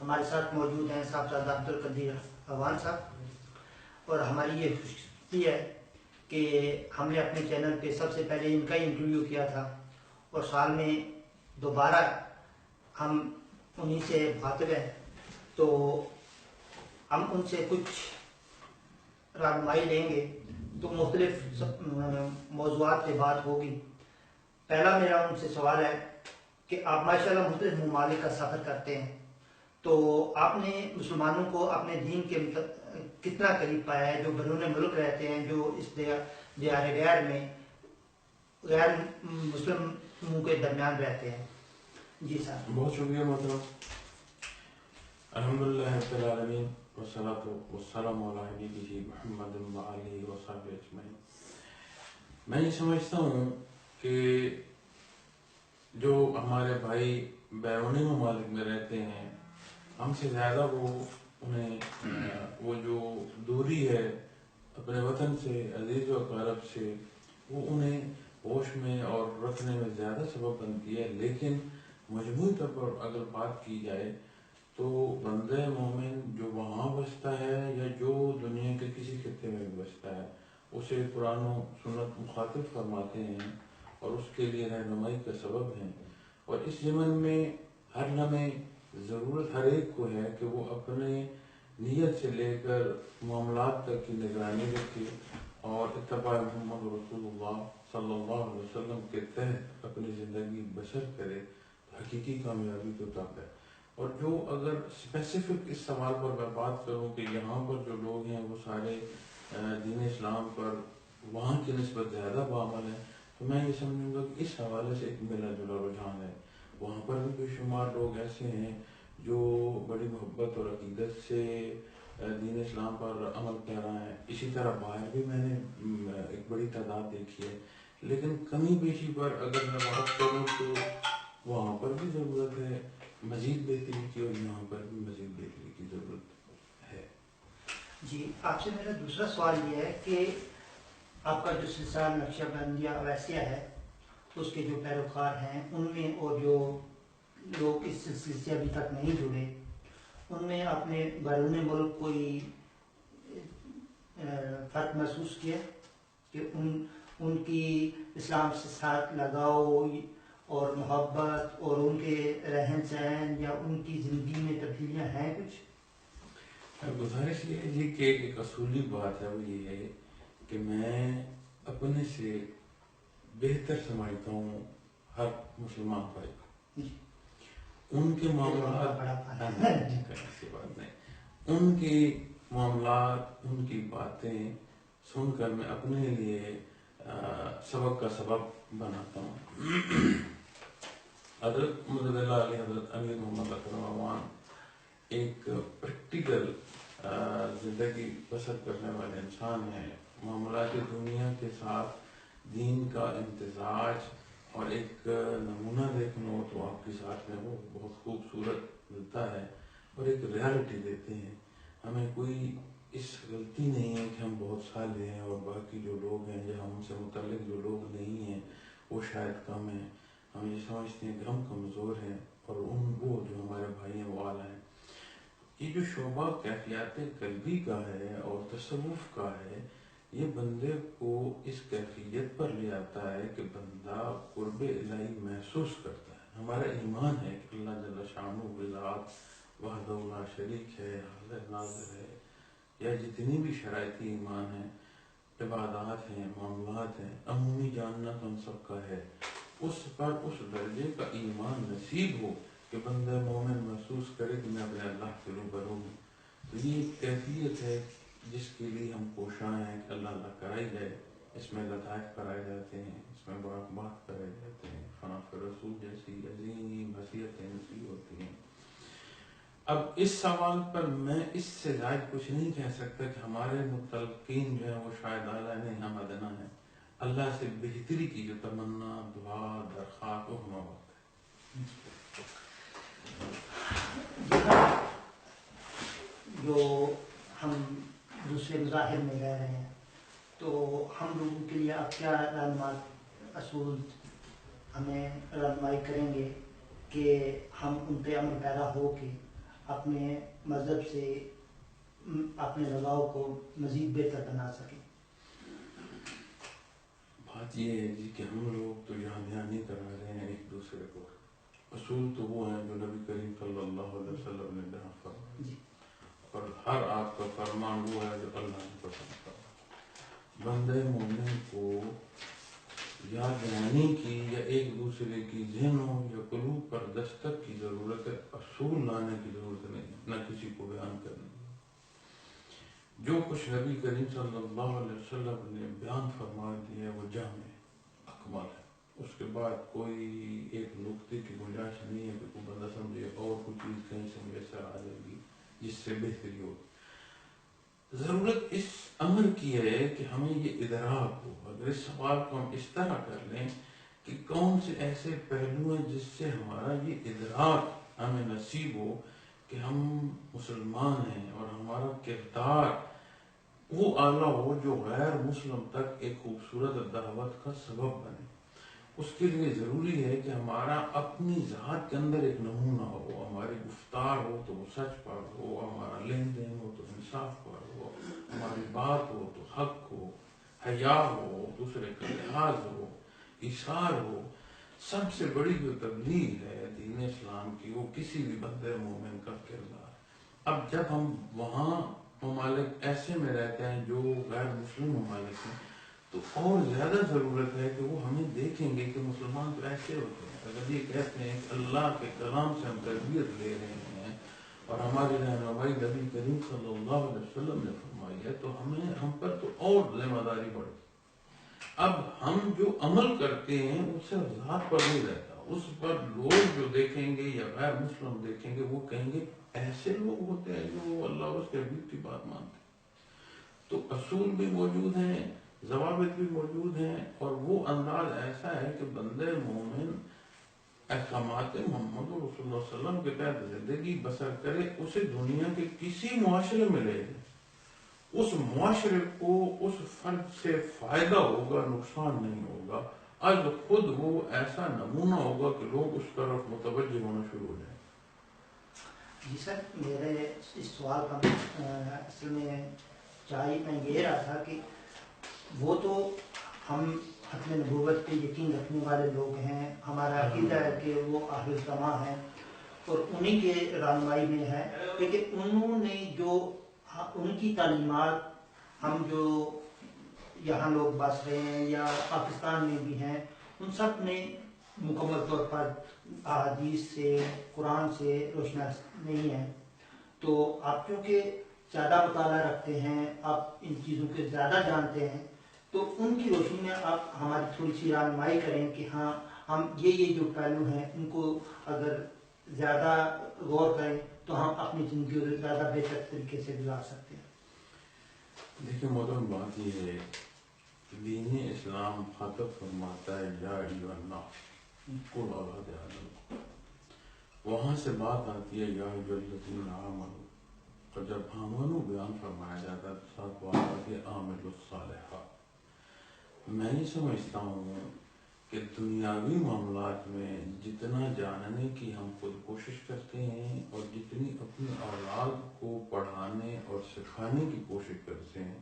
ہمارے ساتھ موجود ہیں صاحبزادہ عبدالقدیر اعوان صاحب، اور ہماری یہ خوشی ہے کہ ہم نے اپنے چینل پہ سب سے پہلے ان کا ہی انٹرویو کیا تھا، اور سال میں دوبارہ ہم انہی سے مخاطب ہیں، تو ہم ان سے کچھ رہنمائی لیں گے، تو مختلف موضوعات پہ بات ہوگی۔ پہلا میرا ان سے سوال ہے کہ آپ ماشاءاللہ مختلف ممالک کا سفر کرتے ہیں، تو آپ نے مسلمانوں کو اپنے دین کے کتنا قریب پایا ہے، جو بیرون ملک رہتے ہیں، جو اس دیار غیر میں غیر مسلموں کے درمیان رہتے ہیں؟ جی صاحب۔ بہت شکریہ محترم۔ الحمدللہ رب العالمین والصلاة والسلام علی حبیبہ محمد وآلہ وصحبہ اجمعین۔ میں یہ سمجھتا ہوں کہ جو ہمارے بھائی بیرونی ممالک میں رہتے ہیں، ہم سے زیادہ وہ جو دوری ہے اپنے وطن سے، عزیز و اقارب سے، وہ انہیں ہوش میں اور رکھنے میں زیادہ سبب بنتی ہے۔ لیکن مجموعی طور پر اگر بات کی جائے تو بندہ مومن جو وہاں بستا ہے یا جو دنیا کے کسی خطے میں بھی بستا ہے، اسے قرآن و سنت مخاطب فرماتے ہیں اور اس کے لیے رہنمائی کا سبب ہیں۔ اور اس زمن میں ہر لمحے ضرورت ہر ایک کو ہے کہ وہ اپنے نیت سے لے کر معاملات تک کی نگرانی رکھے اور اتباع محمد رسول اللہ صلی اللہ علیہ وسلم کے تحت اپنی زندگی بسر کرے، حقیقی کامیابی تو تب ہے۔ اور جو اگر اسپیسیفک اس سوال پر میں بات کروں کہ یہاں پر جو لوگ ہیں وہ سارے دین اسلام پر وہاں کی نسبت زیادہ بعمل ہیں، تو میں یہ سمجھوں گا کہ اس حوالے سے ایک ملا جلا رجحان ہے۔ وہاں پر بھی بے شمار لوگ ایسے ہیں جو بڑی محبت اور عقیدت سے دین اسلام پر عمل پیرا ہیں۔ اسی طرح باہر بھی میں نے ایک بڑی تعداد دیکھی ہے، لیکن کمی بیشی پر اگر میں بات کروں تو وہاں پر بھی ضرورت ہے مزید بہتری کی، اور یہاں پر بھی مزید بہتری کی ضرورت ہے۔ جی، آپ سے میرا دوسرا سوال یہ ہے کہ آپ کا جو سلسلہ نقشہ بندیہ اویسیہ ہے، اس کے جو پیروکار ہیں ان میں، اور جو لوگ اس سلسلے سے ابھی تک نہیں جڑے، ان میں آپ نے بیرون ملک کوئی فرق محسوس کیا کہ ان کی اسلام سے ساتھ لگاؤ اور محبت اور ان کے رہن سہن یا ان کی زندگی میں تبدیلیاں ہیں کچھ؟ گزارش یہ ہے جی کہ ایک اصولی بات ہے، وہ یہ ہے کہ میں اپنے سے بہتر سمجھتا ہوں ہر مسلمان بھائی کو، ان کے معاملات ایسی بات نہیں، ان کے معاملات، ان کی باتیں سن کر میں اپنے لیے سبق کا سبب بناتا ہوں۔ حضرت مدد اللہ علیہ حضرت امیر محمد اکرم اعوان ایک پریکٹیکل زندگی بسر کرنے والے انسان ہیں۔ معاملات دنیا کے ساتھ دین کا امتزاج اور ایک نمونہ دیکھنا ہو تو آپ کے ساتھ میں وہ بہت خوبصورت ملتا ہے، اور ایک ریالٹی دیتے ہیں۔ ہمیں کوئی اس غلطی نہیں ہے کہ ہم بہت سالے ہیں اور باقی جو لوگ ہیں یا ہم سے متعلق جو لوگ نہیں ہیں وہ شاید کم ہیں۔ ہم یہ سمجھتے ہیں کہ ہم کمزور ہیں اور وہ جو ہمارے بھائی ہیں وہ اعلیٰ ہیں۔ یہ جو شعبہ کیفیات قلبی کا ہے اور تصوف کا ہے، یہ بندے کو اس کیفیت پر لے آتا ہے کہ بندہ قرب الہی محسوس کرتا ہے۔ ہمارا ایمان ہے کہ اللہ جل شانہ بذات وحدہ لا شریک ہے، حاضر ناظر ہے، یا جتنی بھی شرائطی ایمان ہیں، عبادات ہیں، معاملات ہیں، عمومی جاننا تو ہم سب کا ہے، اس پر اس درجے کا ایمان نصیب ہو کہ بندہ مومن محسوس کرے کہ میں اپنے اللہ کے روبرو ہوں۔ تو یہ ایک کیفیت ہے جس کے لیے ہم کوشاں ہیں کہ اللہ اللہ کرائی جائے۔ اس میں لطائف کرائے جاتے ہیں، اس میں مراقبات کرائے جاتے ہیں، خناف رسول جیسی عظیم حیثیتیں نصیب ہوتی ہیں۔ اب اس سوال پر میں اس سے زائد کچھ نہیں کہہ سکتا کہ ہمارے متعلقین جو ہیں وہ شاید اعلیٰ نہیں، ہم ادنا ہیں۔ اللہ سے بہتری کی جو تمنا، دعا، درخواست، وہ ہمارا وقت ہے۔ جو ہم دوسرے مظاہر میں رہ رہے ہیں، تو ہم لوگوں کے لیے آپ کیا رہنمائی اصول ہمیں رہنمائی کریں گے کہ ہم ان پہ عمل پیرا ہو کے اپنے مذہب سے اپنے لگاؤ کو مزید بہتر بنا سکیں؟ بات یہ ہے جی کہ ہم لوگ تو یہاں دھیان نہیں کرا رہے ہیں ایک دوسرے کو. اصول تو وہ ہیں جو نبی کریم صلی اللہ علیہ وسلم نے بیان فرمایا جی. اور ہر آپ کا فرمان وہ ہے جو اللہ نے پسند کرا. بندے مومن کو یا دہانی کی یا ایک دوسرے کی ذہنوں یا قلوب پر دستک کی ضرورت ہے، اصول لانے کی ضرورت نہیں، نہ کسی کو بیان کرنے. جو کچھ نبی کریم صلی اللہ علیہ وسلم نے بیان فرما دیا ہے وہ جامع اکمل ہے. اس کے بعد کوئی ایک نقطے کی گنجائش نہیں ہے کہ کوئی بندہ سمجھے اور کوئی چیز کہیں سے میسر آ جائے گی جس سے بہتری ہو. ضرورت اس امر کی ہے کہ ہمیں یہ ادراک ہو. اگر اس سوال کو ہم اس طرح کر لیں کہ کون سے ایسے پہلو ہیں جس سے ہمارا یہ ادراک ہمیں نصیب ہو کہ ہم مسلمان ہیں اور ہمارا کردار وہ اعلیٰ ہو جو غیر مسلم تک ایک خوبصورت دعوت کا سبب بنے. اس کے لیے ضروری ہے کہ ہمارا اپنی ذات کے اندر ایک نمونہ ہو. ہماری گفتار ہو تو وہ سچ پر ہو، ہمارا لین دین ہو تو انصاف پر ہو، ہماری بات ہو تو حق ہو، حیا ہو، دوسرے کا لحاظ ہو، ایثار ہو. سب سے بڑی جو تبلیغ ہے دین اسلام کی وہ کسی بھی بندے مومن کا کردار. اب جب ہم وہاں ممالک ایسے میں رہتے ہیں جو غیر مسلم ممالک ہیں تو اور زیادہ ضرورت ہے کہ وہ ہمیں دیکھیں گے کہ مسلمان تو ایسے ہوتے ہیں. اگر یہ کہتے ہیں کہ اللہ کے کلام سے ہم تربیت لے رہے ہیں اور ہماری رہنمائی نبی کریم صلی اللہ علیہ وسلم نے فرمائی ہے تو ہم پر تو اور ذمہ داری بڑھتی. اب ہم جو عمل کرتے ہیں وہ صرف ذات پر نہیں رہتا، اس پر لوگ جو دیکھیں گے یا غیر مسلم دیکھیں گے وہ کہیں گے ایسے لوگ ہوتے ہیں جو اللہ اس کے حبیب کی بات مانتے ہیں. تو اصول بھی موجود ہیں، ضوابط بھی موجود ہیں، اور وہ انداز ایسا ہے کہ بندے مومن احکامات محمد رسول اللہ صلی اللہ علیہ وسلم کے تحت زندگی بسر کرے. اسے دنیا کے کسی معاشرے میں لے جائے، اس معاشرے کو اس فرد سے فائدہ ہوگا، نقصان نہیں ہوگا. از خود وہ ایسا نمونہ ہوگا کہ لوگ اس طرف متوجہ ہونا شروع ہو جائیں. جی سر، میرے اس سوال کا اصل میں میں یہ رہا تھا کہ وہ تو ہم ختم نبوت پہ یقین رکھنے والے لوگ ہیں، ہمارا عقیدہ ہے کہ وہ اہل السماء ہیں اور انہی کے رہنمائی میں ہے. لیکن انہوں نے جو ان کی تعلیمات ہم جو یہاں لوگ بس رہے ہیں یا پاکستان میں بھی ہیں ان سب نے مکمل طور پر احادیث سے قرآن سے روشناس نہیں ہے. تو آپ چونکہ زیادہ مطالعہ رکھتے ہیں، آپ ان چیزوں کے زیادہ جانتے ہیں، تو ان کی روشنی میں آپ ہماری تھوڑی سی رہنمائی کریں کہ ہاں ہم یہ جو پہلو ہیں ان کو اگر زیادہ غور کریں تو ہم اپنی زندگی کو زیادہ بہتر طریقے سے گزار سکتے ہیں. دیکھیں محترم، بات یہ ہے کہ دین اسلام خاطب فرماتا ہے یا ایھا الناس قل اعوذ برب. وہاں سے بات آتی ہے یا ایھا الذین آمنوا، اور جب آمنوا بیان فرمایا جاتا ہے تو ساتھ بات آتی ہے عاملوا الصالحات. میں یہ سمجھتا ہوں کہ دنیاوی معاملات میں جتنا جاننے کی ہم خود کوشش کرتے ہیں اور جتنی اپنی اولاد کو پڑھانے اور سکھانے کی کوشش کرتے ہیں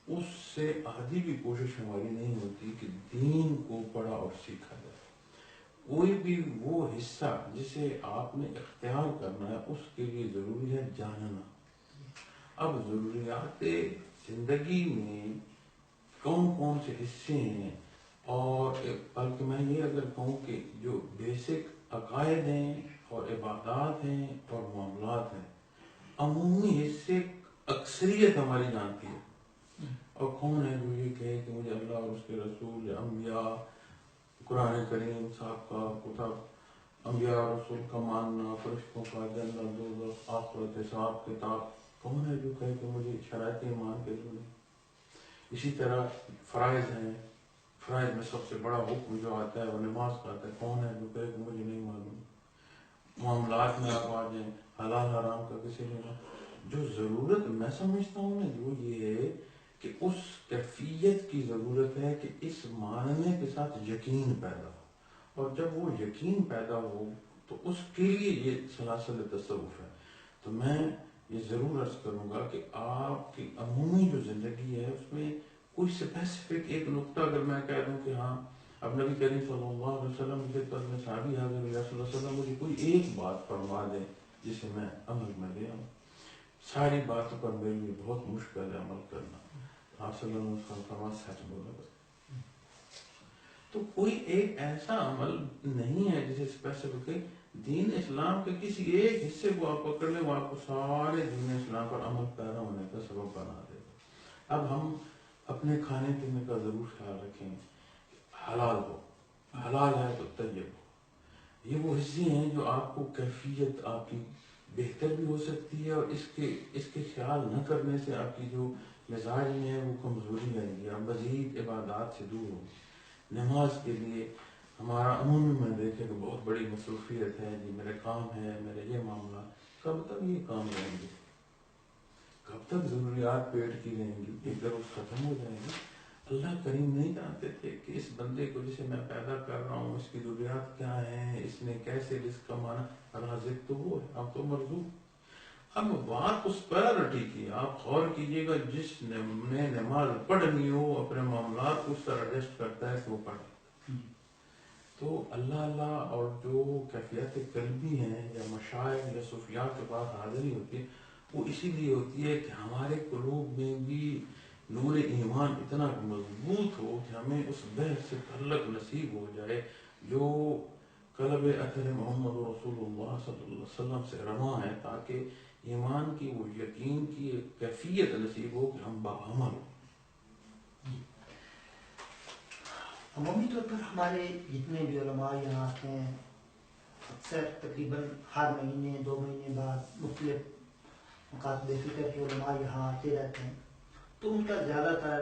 اس سے آدھی بھی کوشش ہماری نہیں ہوتی کہ دین کو پڑھا اور سیکھا جائے. کوئی بھی وہ حصہ جسے آپ نے اختیار کرنا ہے اس کے لیے ضروری ہے جاننا. اب ضروریات زندگی میں کون کون سے حصے ہیں، اور بلکہ میں یہ اگر کہوں کہ جو بیسک عقائد ہیں اور عبادات ہیں اور معاملات ہیں، عمومی حصے اکثریت ہماری جانتی ہے. اور کون ہے جو یہ کہے کہ مجھے اللہ اور اس کے رسول یا انبیاء، قرآن کریم صاحب کا کتب، انبیاء رسول کا ماننا، فرشتوں کا، جنت دوزخ، آخرت، حساب کتاب، کون ہے جو کہے کہ مجھے شرائط ایمان کے ضرورت. اسی طرح فرائض ہیں، فرائض میں سب سے بڑا حکم جو آتا ہے وہ نماز کا آتا ہے. کون ہے جو کہے کہ مجھے نہیں معلوم. معاملات میں آپ آ جائیں، حلال حرام کا کسی نے. جو ضرورت میں سمجھتا ہوں نا وہ یہ ہے کہ اس کیفیت کی ضرورت ہے کہ اس ماننے کے ساتھ یقین پیدا ہو، اور جب وہ یقین پیدا ہو تو اس کے لیے یہ سلاسل تصوف ہے. تو میں یہ ضرور عرض کروں گا کہ آپ کی عمومی جو زندگی ہے اس میں کوئی اسپیسیفک ایک نقطہ اگر میں کہہ دوں کہ ہاں اب نبی کریم صلی اللہ علیہ وسلم کے پاس میں صحابی حاضر ہوئے، رسول اللہ صلی اللہ علیہ وسلم مجھے کوئی ایک بات فرما دے جسے میں عمل میں لے آؤں، ساری باتوں پر میرے لیے بہت مشکل ہے عمل کرنا. آپ صلی اللہ علیہ وسلم فرما سچ بولا. تو کوئی ایک ایسا عمل نہیں ہے جسے اسپیسیفک دین اسلام کے کسی ایک حصے کو آپ پکڑ لیں وہ آپ کو سارے دین اسلام پر عمل پیرا ہونے کا سبب بنا دے گا. اب ہم اپنے کھانے پینے کا ضرور خیال رکھیں، حلال ہو، حلال ہے تو طیب ہو. یہ وہ حصے ہیں جو آپ کو کیفیت آپ کی بہتر بھی ہو سکتی ہے، اور اس کے خیال نہ کرنے سے آپ کی جو مزاج میں ہے وہ کمزوری آئے گی، آپ مزید عبادات سے دور ہوں. نماز کے لیے ہمارا عمومی میں دیکھے کہ بہت بڑی مصروفیت ہے، جی میرے کام ہے، میرے یہ معاملہ. کب تک یہ کام رہیں گے؟ کب تک ضروریات پیٹ کی رہیں گی؟ ایک روز ختم ہو جائیں گے. اللہ کریم نہیں جانتے تھے کہ اس بندے کو جسے میں پیدا کر رہا ہوں اس کی ضروریات کیا ہیں، اس نے کیسے رزق کمانا. رازق تو وہ ہے، آپ تو مرزوق. اب بات اس پرائرٹی کی آپ غور کیجئے گا، جس نے نماز پڑھنی ہو اپنے معاملات کو اس طرح ایڈجسٹ کرتا ہے کہ وہ پڑھے. تو اللہ اور جو کیفیت قلبی ہیں یا مشاعر یا صوفیات کے پاس حاضری ہوتی ہے وہ اسی لیے ہوتی ہے کہ ہمارے قلوب میں بھی نور ایمان اتنا مضبوط ہو کہ ہمیں اس بحث سے تعلق نصیب ہو جائے جو قلب اثر محمد رسول اللہ صلی اللہ علیہ وسلم سے رواں ہے، تاکہ ایمان کی وہ یقین کی ایک کیفیت نصیب ہو کہ ہم باعمل ہو. عمومی طور پر ہمارے جتنے بھی علماء یہاں آتے ہیں اکثر تقریباً ہر مہینے 2 مہینے بعد مختلف مکاتب فکر کے علماء یہاں آتے رہتے ہیں. تو ان کا زیادہ تر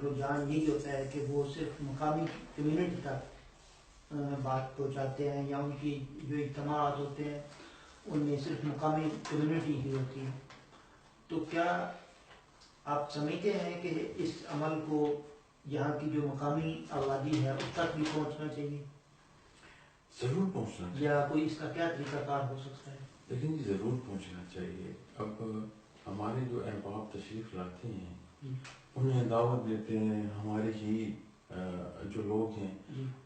رجحان یہی ہوتا ہے کہ وہ صرف مقامی کمیونٹی تک بات پہنچاتے ہیں، یا ان کی جو اجتماعات ہوتے ہیں ان میں صرف مقامی کمیونٹی ہی ہوتی ہے. تو کیا آپ سمجھتے ہیں کہ اس عمل کو یہاں کی جو مقامی آبادی ہے اس تک بھی پہنچنا چاہیے؟ ضرور پہنچنا چاہیے. یا کوئی اس کا کیا طریقہ کار ہو سکتا ہے؟ لیکن یہ ضرور پہنچنا چاہیے. اب ہمارے جو احباب تشریف لاتے ہیں انہیں دعوت دیتے ہیں، ہمارے ہی جو لوگ ہیں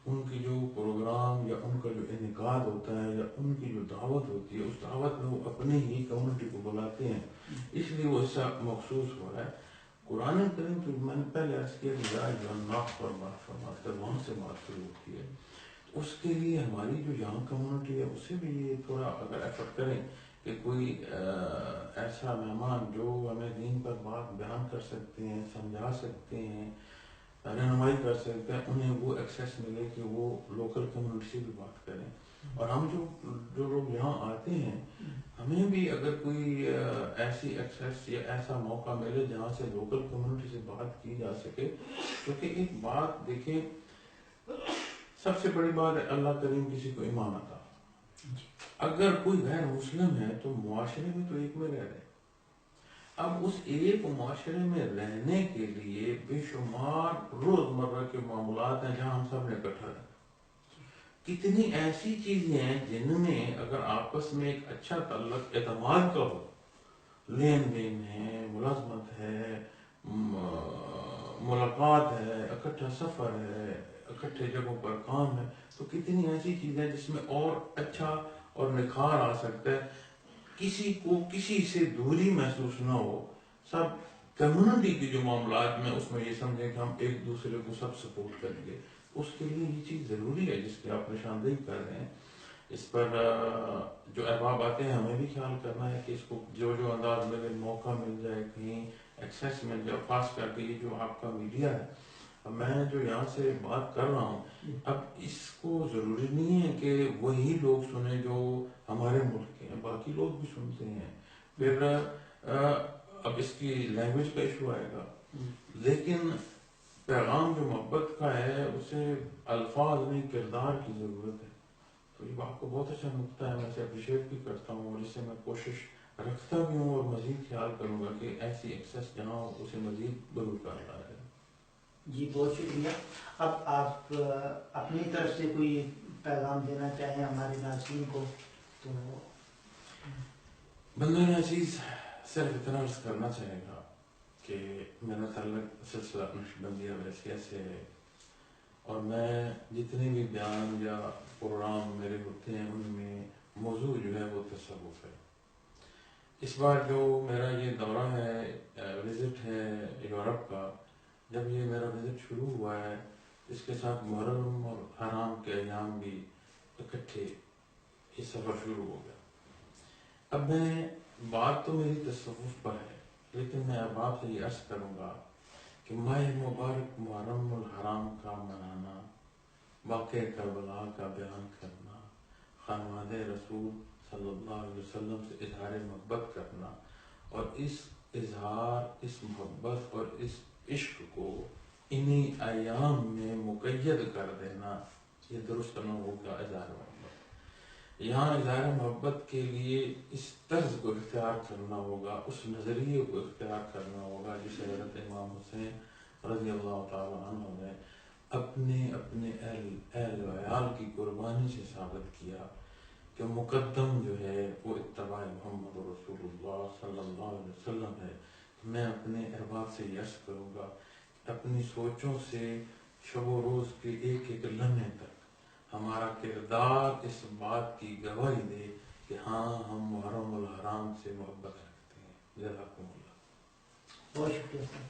ان کی جو پروگرام یا ان کا جو انعقاد ہوتا ہے یا ان کی جو دعوت ہوتی ہے اس دعوت میں وہ اپنے ہی کمیونٹی کو بلاتے ہیں، اس لیے وہ ایسا مخصوص ہو رہا ہے. قرآن کریم تو میں نے پہلے عرض کیا کہ جو الناس پر بات فرماتا ہے وہاں سے بات شروع ہوتی ہے. اس کے لیے ہماری جو یہاں کمیونٹی ہے اسے بھی یہ تھوڑا اگر ایفرٹ کریں کہ کوئی ایسا مہمان جو ہمیں دین پر بات بیان کر سکتے ہیں، سمجھا سکتے ہیں، رہنمائی کر سکتے ہیں، انہیں وہ ایکسیس ملے کہ وہ لوکل کمیونٹی سے بھی بات کریں. اور ہم جو لوگ یہاں آتے ہیں ہمیں بھی اگر کوئی ایسی ایکسیس یا ایسا موقع ملے جہاں سے لوکل کمیونٹی سے بات کی جا سکے. کیونکہ ایک بات دیکھیں، سب سے بڑی بات ہے اللہ کریم کسی کو ایمان عطا. اگر کوئی غیر مسلم ہے تو معاشرے میں تو ایک میں رہ رہے. اب اس ایک معاشرے میں رہنے کے لیے بے شمار روزمرہ کے معاملات ہیں جہاں ہم سب نے اکٹھا رہنا. کتنی ایسی چیزیں ہیں جن میں اگر آپس میں ایک اچھا تعلق اعتماد کا ہو، لین دین ہے، ملازمت ہے، ملاقات ہے، اکٹھا سفر ہے، اکٹھے جگہوں پر کام ہے، تو کتنی ایسی چیزیں جس میں اور اچھا اور نکھار آ سکتا ہے. کسی کو کسی سے دوری محسوس نہ ہو. سب کمیونٹی کے جو معاملات میں اس میں یہ سمجھیں کہ ہم ایک دوسرے کو سب سپورٹ کریں گے. اس کے لیے یہ چیز ضروری ہے جس کی آپ نشاندہی کر رہے ہیں. اس پر جو احباب آتے ہیں ہمیں بھی خیال کرنا ہے کہ اس کو جو انداز ملے، موقع مل جائے، کہیں ایکسیس مل جائے. خاص کر کے یہ جو آپ کا میڈیا ہے، اب میں جو یہاں سے بات کر رہا ہوں اب اس کو ضروری نہیں ہے کہ وہی لوگ سنیں جو ہمارے ملک کے ہیں، باقی لوگ بھی سنتے ہیں. پھر اب اس کی لینگویج کا ایشو آئے گا، لیکن پیغام جو محبت کا ہے اسے الفاظ نہیں کردار کی ضرورت ہے. تو یہ آپ کو بہت اچھا نکتہ ہے، میں اسے اپریشیٹ بھی کرتا ہوں اور اس سے میں کوشش رکھتا بھی ہوں اور مزید خیال کروں گا کہ ایسی ایکسیس جہاں ہو اسے مزید ضرور کرتا ہے. جی بہت شکریہ. اب آپ اپنی طرف سے کوئی پیغام دینا چاہیں ہمارے ناظرین کو تو؟ بندہ ناچیز صرف اتنا عرض کرنا چاہے گا کہ میرا تعلق سلسلہ نقشبندیہ ویسیہ سے ہے، اور میں جتنے بھی بیان یا پروگرام میرے ہوتے ہیں ان میں موضوع جو ہے وہ تصوف ہے۔ اس بار جو میرا یہ دورہ ہے، وزٹ ہے یورپ کا، جب یہ میرا وزٹ شروع ہوا ہے اس کے ساتھ محرم اور حرام کے ایام بھی اکٹھے یہ سفر شروع ہو گیا۔ اب میں بات تو میری تصوف پر ہے، لیکن میں اب آپ سے یہ عرض کروں گا کہ ماہ مبارک محرم الحرام کا منانا، واقع کربلا کا بیان کرنا، خانواد رسول صلی اللہ علیہ وسلم سے اظہار محبت کرنا، اور اس اظہار، اس محبت اور اس عشق کو انہی ایام میں مقید کر دینا، یہ درست نہ ہوگا اظہار محبت۔ یہاں اظہار محبت کے لیے اس طرز کو اختیار کرنا ہوگا، اس نظریے کو اختیار کرنا ہوگا جسے حضرت امام حسین رضی اللہ تعالیٰ عنہ نے اپنے اہل و عیال کی قربانی سے ثابت کیا کہ مقدم جو ہے وہ اتباع محمد رسول اللہ صلی اللہ علیہ وسلم ہے۔ میں اپنے احباب سے یہ عرض کروں گا، اپنی سوچوں سے شب و روز کے ایک ایک لمحے تک ہمارا کردار اس بات کی گواہی دے کہ ہاں ہم محرم الحرام سے محبت رکھتے ہیں۔ جزاکم اللہ۔ بہت شکریہ سر۔